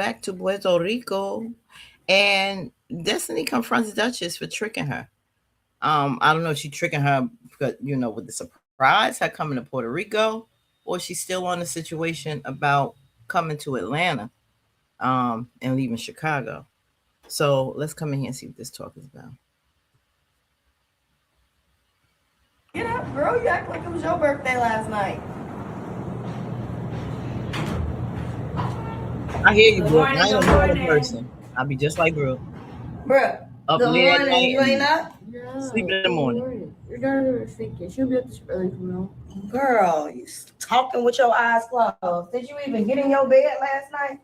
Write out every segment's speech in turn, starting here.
back to Puerto Rico, and Destiny confronts Duchess for tricking her. I don't know if she's tricking her because with the surprise, her coming to Puerto Rico, or she's still on the situation about coming to Atlanta, and leaving Chicago. So let's come in here and see what this talk is about. Get up, girl. You act like it was your birthday last night. I hear you, Good Brooke. morning, I ain't good a morning morning. person. I'll be just like Brooke. Brooke, Up good late at morning. night You ain't and up? sleep in the Good morning. morning. Your daughter is thinking she'll be up this early tomorrow. Girl, you talking with your eyes closed. Did you even get in your bed last night?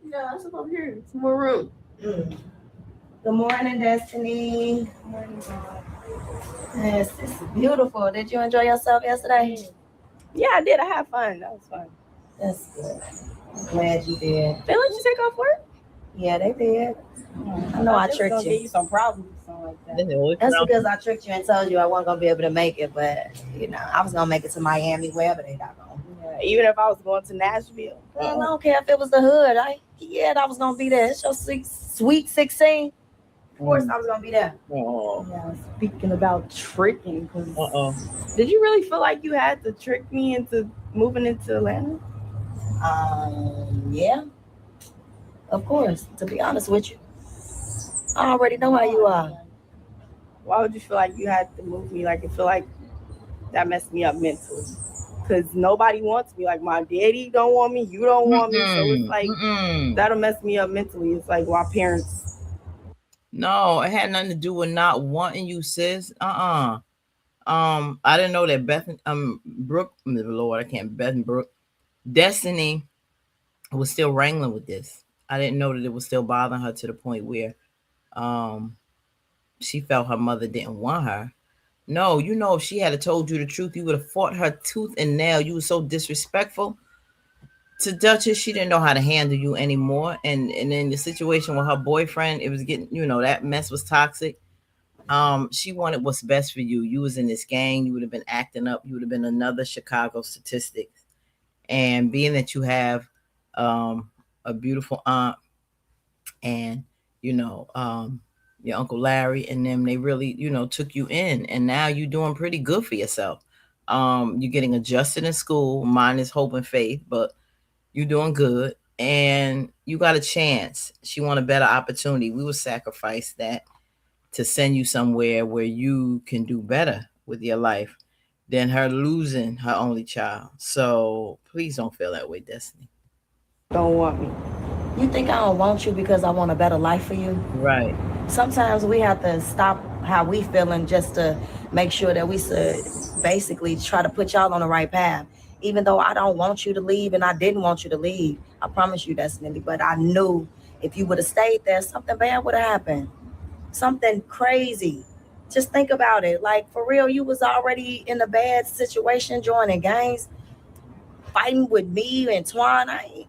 Yeah, I sleep up here. It's more room. Mm. Good morning, Destiny. Good morning, God. Yes, this is beautiful. Did you enjoy yourself yesterday? Yeah, I did. I had fun. That was fun. That's good. I'm glad you did. They let you take off work? Yeah, they did. I know I tricked gonna you. give you some problems or something like that. Then they always That's around- because I tricked you and told you I wasn't gonna be able to make it, but I was gonna make it to Miami, wherever they not going. Yeah, even if I was going to Nashville. Girl, I don't care if it was the hood. I was gonna be there. It's your sweet 16. Of course, I was gonna be there. Oh. Yeah, speaking about tricking, Uh-oh. did you really feel like you had to trick me into moving into Atlanta? Yeah. Of course. To be honest with you, I already know how you are. Why would you feel like you had to move me? Like, I feel like that messed me up mentally. Because nobody wants me. Like, my daddy don't want me. You don't want me. So it's like, that'll mess me up mentally. It's like my parents. No, it had nothing to do with not wanting you, sis. I didn't know that Brooke, Lord, I can't, Beth and Brooke, Destiny was still wrangling with this. I didn't know that it was still bothering her to the point where she felt her mother didn't want her. No, if she had told you the truth, you would have fought her tooth and nail. You were so disrespectful to Duchess. She didn't know how to handle you anymore. And in the situation with her boyfriend, it was getting, that mess was toxic. She wanted what's best for you. You was in this gang, you would have been acting up, you would have been another Chicago statistic. And being that you have a beautiful aunt and your Uncle Larry and them, they really, took you in, and now you're doing pretty good for yourself. You're getting adjusted in school. Mine is hope and faith, but you're doing good, and you got a chance. She want a better opportunity. We will sacrifice that to send you somewhere where you can do better with your life than her losing her only child. So please don't feel that way, Destiny. Don't want me. You think I don't want you because I want a better life for you? Right. Sometimes we have to stop how we feeling just to make sure that we should basically try to put y'all on the right path. Even though I don't want you to leave and I didn't want you to leave, I promise you, Destiny, but I knew if you would have stayed there, something bad would have happened. Something crazy. Just think about it. Like, for real, you was already in a bad situation, joining gangs, fighting with me and Twan.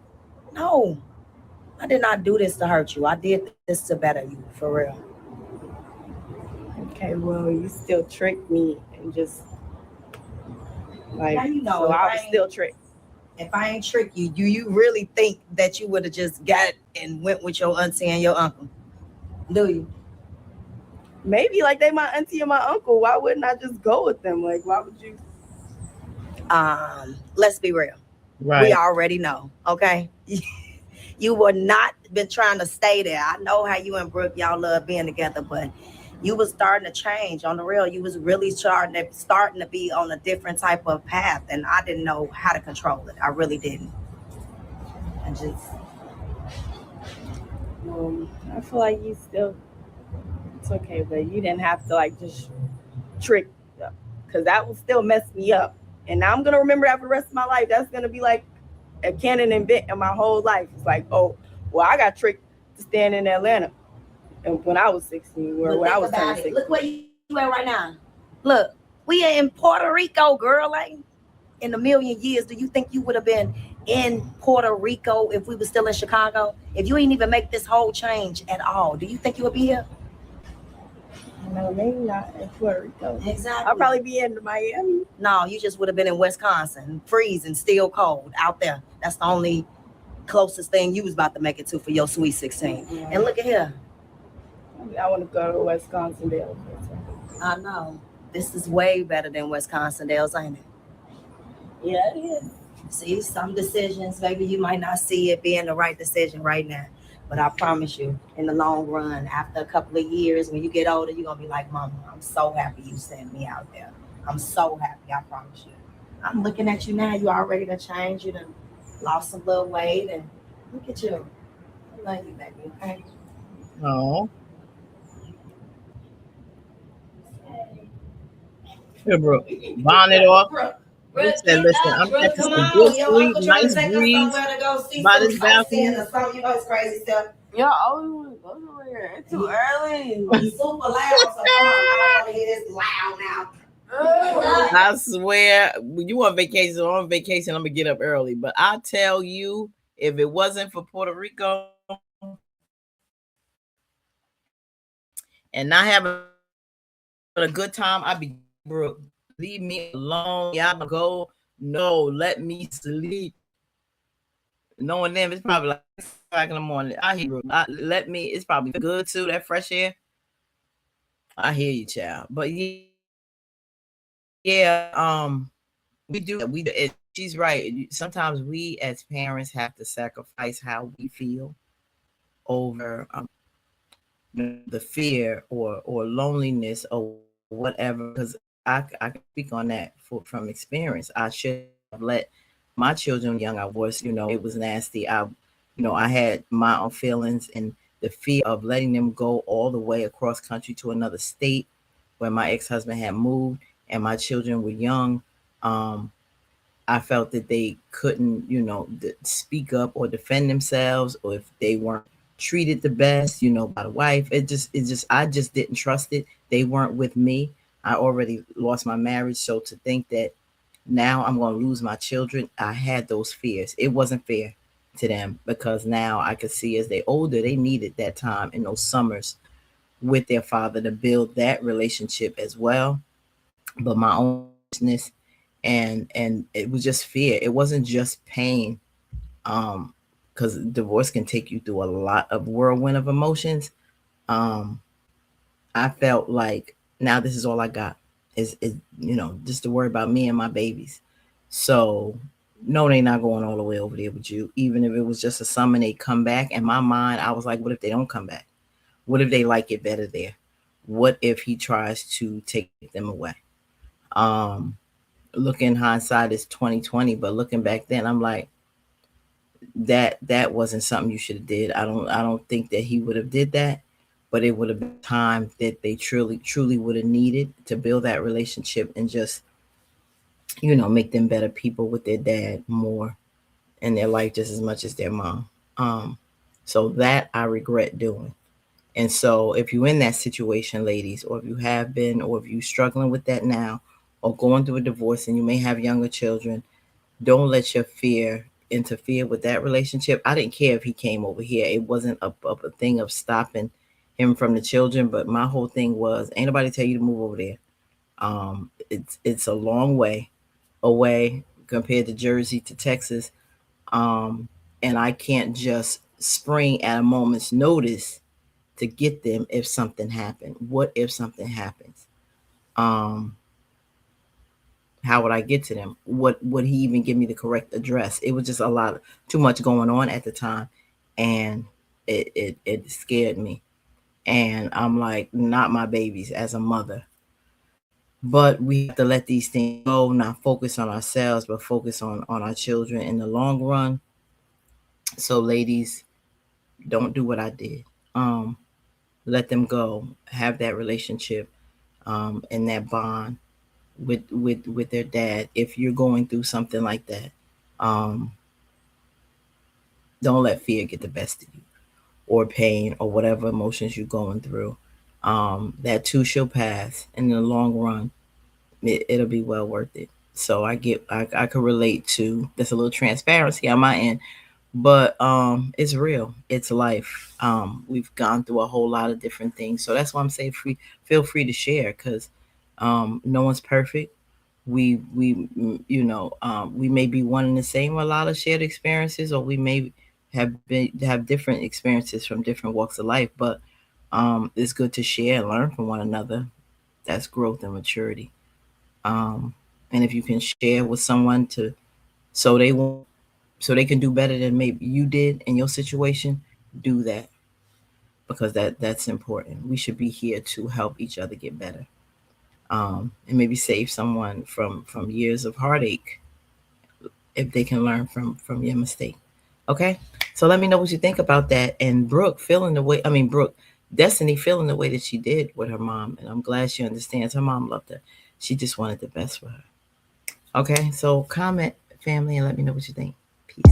No, I did not do this to hurt you. I did this to better you, for real. Okay, well, you still tricked me and just like, Now so I was still tricked. If I ain't trick you, do you really think that you would have just got and went with your auntie and your uncle? Do you? Maybe, like, they my auntie and my uncle. Why wouldn't I just go with them? Like, why would you? Let's be real. Right. We already know, okay? You were not been trying to stay there. I know how you and Brooke, y'all love being together, but you was starting to change on the real. You was really starting to be on a different type of path, and I didn't know how to control it. I really didn't. I just I feel like you still, it's okay, but you didn't have to, like, just trick them, because that will still mess me up. And now I'm going to remember that for the rest of my life. That's going to be like a canon event in my whole life. It's like, oh, well, I got tricked to stand in Atlanta and when I was 16, or when I was turning 16. Look where you at right now. Look, we are in Puerto Rico, girl. Like, in a million years, do you think you would have been in Puerto Rico if we were still in Chicago? If you ain't even make this whole change at all, do you think you would be here? No, maybe not in Puerto Rico. Exactly. I'll probably be in Miami. No, you just would have been in Wisconsin, freezing, still cold out there. That's the only closest thing you was about to make it to for your sweet 16. And look at here. I want to go to Wisconsin Dells. I know. This is way better than Wisconsin Dells, ain't it? Yeah, it is. See, some decisions, maybe you might not see it being the right decision right now. But I promise you, in the long run, after a couple of years, when you get older, you're going to be like, Mama, I'm so happy you sent me out there. I'm so happy, I promise you. I'm looking at you now. You all ready to change. You done lost some little weight. And look at you. I love you, baby. Okay? Oh, here, Brooke. Bonnet off. Brooke said, Get listen, up, I'm Brooke. catching Come some on. good Your sleep, uncle trying to nice take us breeze somewhere to go see by some this sightseeing balcony. or something. You know, it's crazy stuff. Yeah, I always want to go somewhere. It's too early. It's super loud, so come on. I don't want to hear this loud now. I swear, when you on vacation or on vacation, I'm gonna get up early. But I tell you, if it wasn't for Puerto Rico and not having a good time, I'd be Brooke. Leave me alone. Y'all go. No, let me sleep. Knowing them, it's probably like 6 o'clock in the morning. I hear Brooke. Let me. It's probably good too. That fresh air. I hear you, child. But yeah, we do. She's right. Sometimes we as parents have to sacrifice how we feel over the fear or loneliness or whatever. Because I can speak on that from experience. I should have let my children young. I was, it was nasty. I had my own feelings and the fear of letting them go all the way across country to another state where my ex-husband had moved and my children were young. Um, I felt that they couldn't, speak up or defend themselves, or if they weren't treated the best, by the wife. I just didn't trust it. They weren't with me. I already lost my marriage. So to think that now I'm going to lose my children, I had those fears. It wasn't fair to them because now I could see as they older, they needed that time in those summers with their father to build that relationship as well. But my own selfishness and it was just fear. It wasn't just pain. Um, because divorce can take you through a lot of whirlwind of emotions. Um, I felt like now this is all I got is just to worry about me and my babies. So no, they not going all the way over there with you. Even if it was just a summer and they come back. In my mind, I was like, what if they don't come back? What if they like it better there? What if he tries to take them away? Um, looking hindsight is 2020, but looking back then, I'm like, that wasn't something you should have did. I don't think that he would have did that, but it would have been time that they truly would have needed to build that relationship and just make them better people with their dad more in their life just as much as their mom. Um, so that I regret doing. And so if you're in that situation, ladies, or if you have been, or if you're struggling with that now, or going through a divorce and you may have younger children, don't let your fear interfere with that relationship. I didn't care if he came over here. It wasn't a thing of stopping him from the children, but my whole thing was ain't nobody tell you to move over there. It's a long way away compared to Jersey to Texas. Um, and I can't just spring at a moment's notice to get them if something happened. What if something happens? Um, how would I get to them? What would he even give me the correct address? It was just a lot, too much going on at the time, and it scared me. And I'm like, not my babies as a mother. But we have to let these things go, not focus on ourselves, but focus on our children in the long run. So, ladies, don't do what I did. Um, let them go. Have that relationship and that bond with their dad if you're going through something like that. um don't let fear get the best of you, or pain, or whatever emotions you're going through. That too shall pass. In the long run, it'll be well worth it. So I could relate to that's a little transparency on my end, but it's real, it's life. We've gone through a whole lot of different things, so that's why I'm saying feel free to share, because no one's perfect. We may be one and the same, a lot of shared experiences, or we may have different experiences from different walks of life, but it's good to share and learn from one another. That's growth and maturity. Um, and if you can share with someone to so they won't so they can do better than maybe you did in your situation, do that, because that's important. We should be here to help each other get better, and maybe save someone from years of heartache if they can learn from your mistake. Okay, so let me know what you think about that. And Brooke feeling the way, I mean Brooke, Destiny feeling the way that she did with her mom, and I'm glad she understands. Her mom loved her. She just wanted the best for her. Okay, so comment, family, and let me know what you think. Peace.